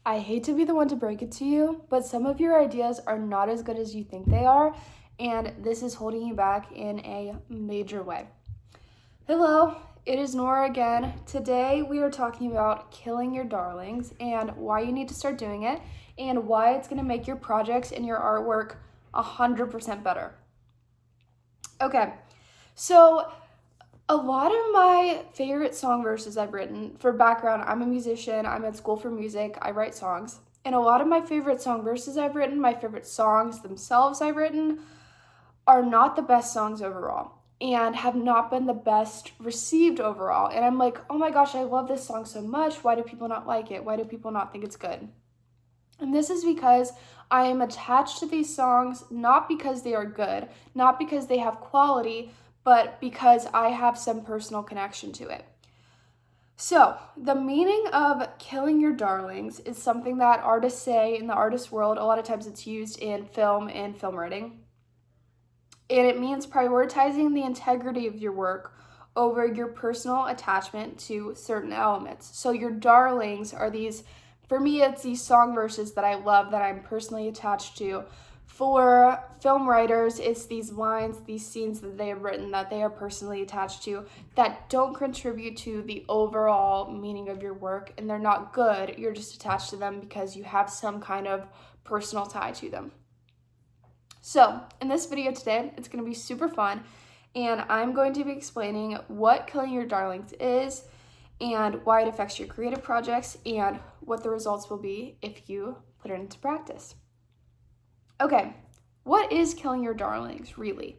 I hate to be the one to break it to you, but some of your ideas are not as good as you think they are, and this is holding you back in a major way. Hello, it is Nora again. Today we are talking about killing your darlings and why you need to start doing it and why it's going to make your projects and your artwork 100% better. Okay, so a lot of my favorite song verses I've written, for background, I'm a musician, I'm at school for music, I write songs. And a lot of my favorite song verses I've written, my favorite songs themselves I've written, are not the best songs overall and have not been the best received overall. And I'm like, oh my gosh, I love this song so much. Why do people not like it? Why do people not think it's good? And this is because I am attached to these songs not because they are good, not because they have quality, but because I have some personal connection to it. So, the meaning of killing your darlings is something that artists say in the artist world. A lot of times it's used in film and film writing. And it means prioritizing the integrity of your work over your personal attachment to certain elements. So, your darlings are these, for me, it's these song verses that I love that I'm personally attached to. For film writers, it's these lines, these scenes that they have written that they are personally attached to that don't contribute to the overall meaning of your work, and they're not good. You're just attached to them because you have some kind of personal tie to them. So, in this video today, it's going to be super fun, and I'm going to be explaining what killing your darlings is and why it affects your creative projects and what the results will be if you put it into practice. Okay, what is killing your darlings, really?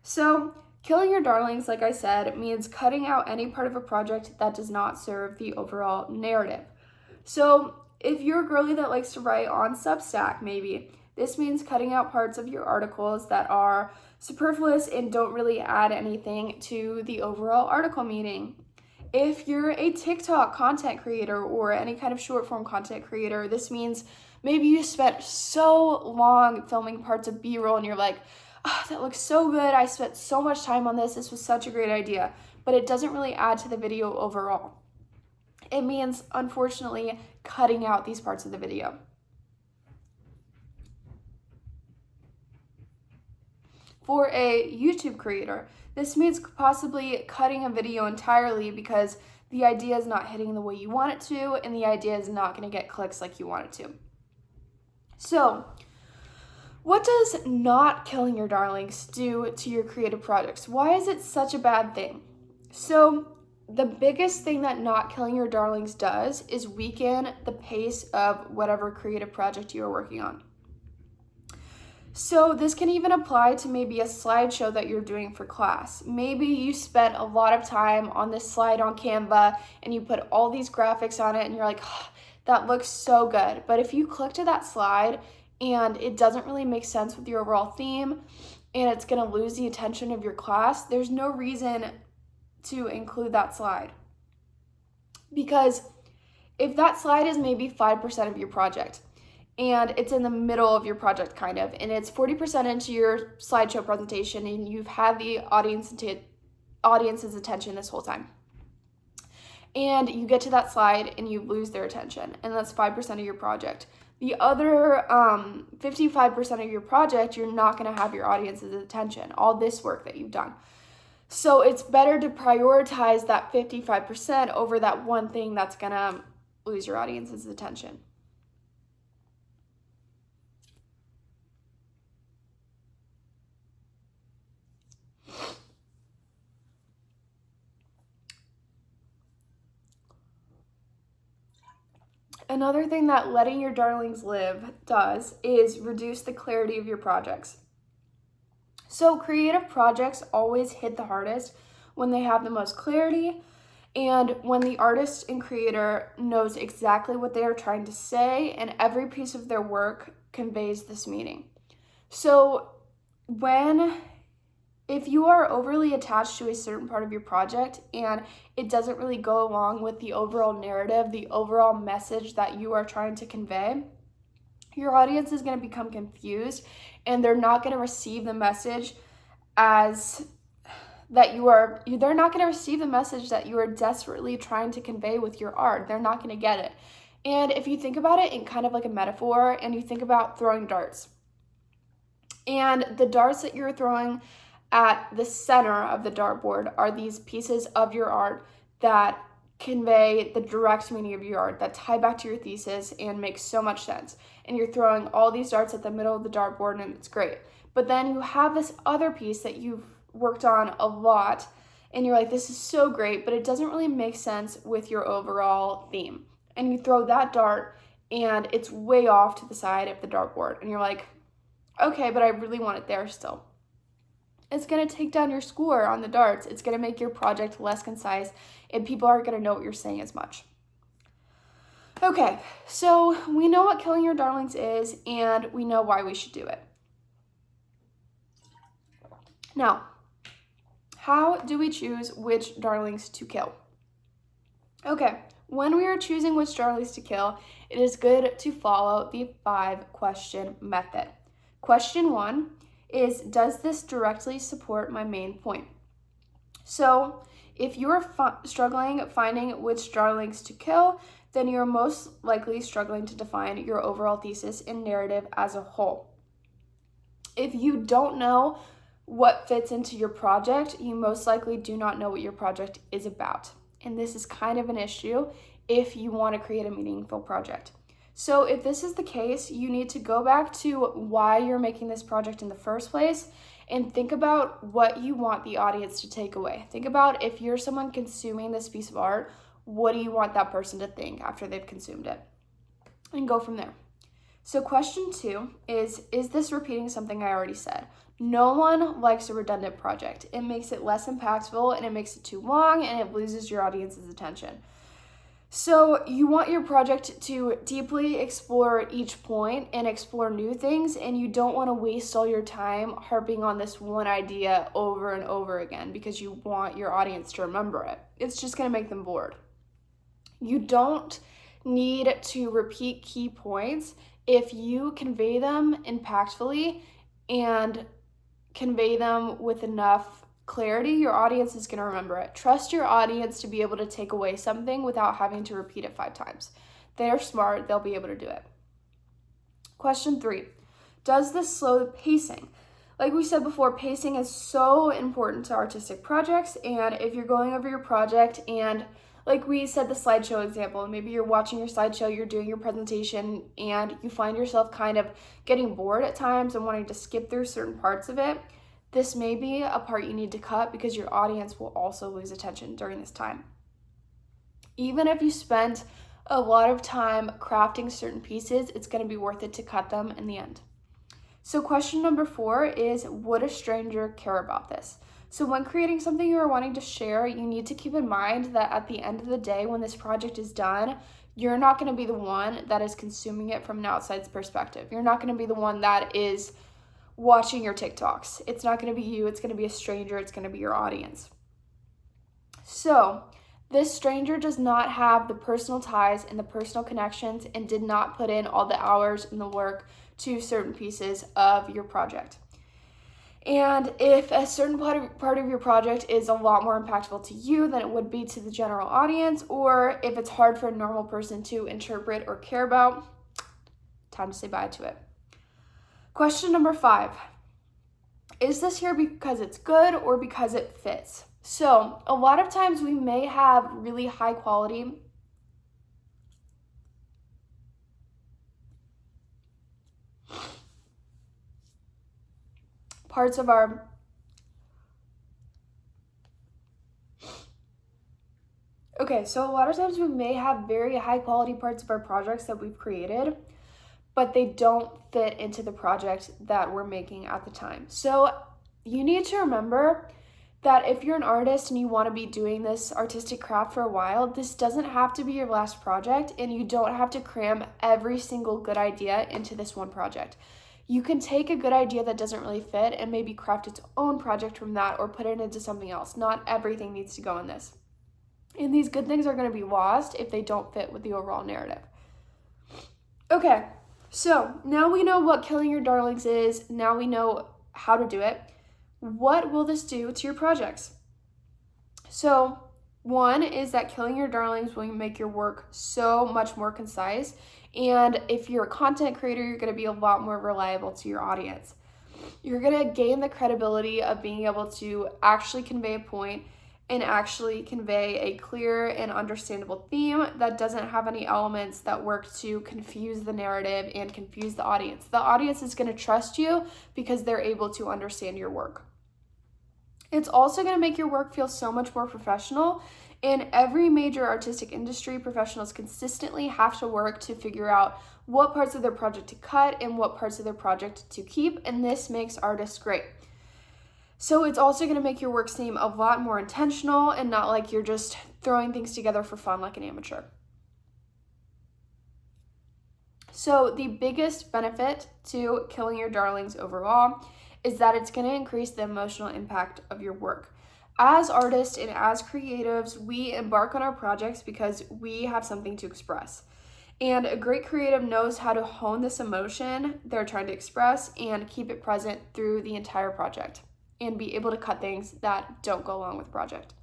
So, killing your darlings, like I said, means cutting out any part of a project that does not serve the overall narrative. So, if you're a girly that likes to write on Substack, maybe, this means cutting out parts of your articles that are superfluous and don't really add anything to the overall article meaning. If you're a TikTok content creator or any kind of short form content creator, this means maybe you spent so long filming parts of B-roll and you're like, oh, that looks so good. I spent so much time on this. This was such a great idea, but it doesn't really add to the video overall. It means, unfortunately, cutting out these parts of the video. For a YouTube creator, this means possibly cutting a video entirely because the idea is not hitting the way you want it to, and the idea is not going to get clicks like you want it to. So, what does not killing your darlings do to your creative projects? Why is it such a bad thing? So, the biggest thing that not killing your darlings does is weaken the pace of whatever creative project you are working on. So this can even apply to maybe a slideshow that you're doing for class. Maybe you spent a lot of time on this slide on Canva and you put all these graphics on it and you're like, oh, that looks so good. But if you click to that slide and it doesn't really make sense with your overall theme and it's going to lose the attention of your class, there's no reason to include that slide. Because if that slide is maybe 5% of your project, and it's in the middle of your project kind of, and it's 40% into your slideshow presentation, and you've had the audience's attention this whole time. And you get to that slide and you lose their attention, and that's 5% of your project. The other 55% of your project, you're not going to have your audience's attention, all this work that you've done. So it's better to prioritize that 55% over that one thing that's going to lose your audience's attention. Another thing that letting your darlings live does is reduce the clarity of your projects. So creative projects always hit the hardest when they have the most clarity and when the artist and creator knows exactly what they are trying to say and every piece of their work conveys this meaning. So if you are overly attached to a certain part of your project and it doesn't really go along with the overall narrative, the overall message that you are trying to convey, your audience is going to become confused and they're not going to receive the message they're not going to receive the message that you are desperately trying to convey with your art. They're not going to get it. And if you think about it in kind of like a metaphor, and you think about throwing darts, and the darts that you're throwing at the center of the dartboard are these pieces of your art that convey the direct meaning of your art, that tie back to your thesis and make so much sense. And you're throwing all these darts at the middle of the dartboard, and it's great. But then you have this other piece that you've worked on a lot, and you're like, this is so great, but it doesn't really make sense with your overall theme. And you throw that dart, and it's way off to the side of the dartboard, and you're like, okay, but I really want it there still. It's going to take down your score on the darts. It's going to make your project less concise, and people aren't going to know what you're saying as much. Okay, so we know what killing your darlings is, and we know why we should do it. Now, how do we choose which darlings to kill? Okay, when we are choosing which darlings to kill, it is good to follow the 5-question method. Question 1 is, does this directly support my main point? So if you're struggling finding which darlings to kill, then you're most likely struggling to define your overall thesis and narrative as a whole. If you don't know what fits into your project, you most likely do not know what your project is about. And this is kind of an issue if you want to create a meaningful project. So if this is the case, you need to go back to why you're making this project in the first place and think about what you want the audience to take away. Think about, if you're someone consuming this piece of art, what do you want that person to think after they've consumed it? And go from there. So question 2 is this repeating something I already said? No one likes a redundant project. It makes it less impactful, and it makes it too long, and it loses your audience's attention. So you want your project to deeply explore each point and explore new things, and you don't want to waste all your time harping on this one idea over and over again because you want your audience to remember it. It's just going to make them bored. You don't need to repeat key points. If you convey them impactfully and convey them with enough clarity, your audience is going to remember it. Trust your audience to be able to take away something without having to repeat it 5 times. They're smart, they'll be able to do it. Question 3, does this slow the pacing? Like we said before, pacing is so important to artistic projects, and if you're going over your project and, like we said, the slideshow example, maybe you're watching your slideshow, you're doing your presentation, and you find yourself kind of getting bored at times and wanting to skip through certain parts of it, this may be a part you need to cut because your audience will also lose attention during this time. Even if you spent a lot of time crafting certain pieces, it's going to be worth it to cut them in the end. So question number 4 is, would a stranger care about this? So when creating something you are wanting to share, you need to keep in mind that at the end of the day, when this project is done, you're not going to be the one that is consuming it from an outside's perspective. You're not going to be the one that is watching your TikToks. It's not going to be you. It's going to be a stranger. It's going to be your audience. So this stranger does not have the personal ties and the personal connections and did not put in all the hours and the work to certain pieces of your project. And if a certain part of your project is a lot more impactful to you than it would be to the general audience, or if it's hard for a normal person to interpret or care about, time to say bye to it. Question number 5, is this here because it's good or because it fits? So a lot of times we may have really high quality parts of our so a lot of times we may have very high quality parts of our projects that we've created, but they don't fit into the project that we're making at the time. So you need to remember that if you're an artist and you want to be doing this artistic craft for a while, this doesn't have to be your last project, and you don't have to cram every single good idea into this one project. You can take a good idea that doesn't really fit and maybe craft its own project from that or put it into something else. Not everything needs to go in this. And these good things are going to be lost if they don't fit with the overall narrative. Okay, so now we know what killing your darlings is. Now we know how to do it. What will this do to your projects? So One is that killing your darlings will make your work so much more concise. And if you're a content creator, you're going to be a lot more reliable to your audience. You're going to gain the credibility of being able to actually convey a point and actually convey a clear and understandable theme that doesn't have any elements that work to confuse the narrative and confuse the audience. The audience is going to trust you because they're able to understand your work. It's also going to make your work feel so much more professional. In every major artistic industry, professionals consistently have to work to figure out what parts of their project to cut and what parts of their project to keep, and this makes artists great. So it's also going to make your work seem a lot more intentional and not like you're just throwing things together for fun like an amateur. So the biggest benefit to killing your darlings overall is that it's going to increase the emotional impact of your work. As artists and as creatives, we embark on our projects because we have something to express. And a great creative knows how to hone this emotion they're trying to express and keep it present through the entire project and be able to cut things that don't go along with the project.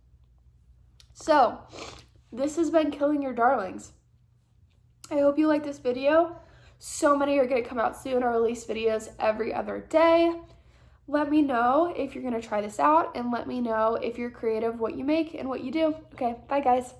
So, this has been Killing Your Darlings. I hope you like this video. So many are going to come out soon. I release videos every other day. Let me know if you're going to try this out, and let me know if you're creative, what you make and what you do. Okay, bye guys.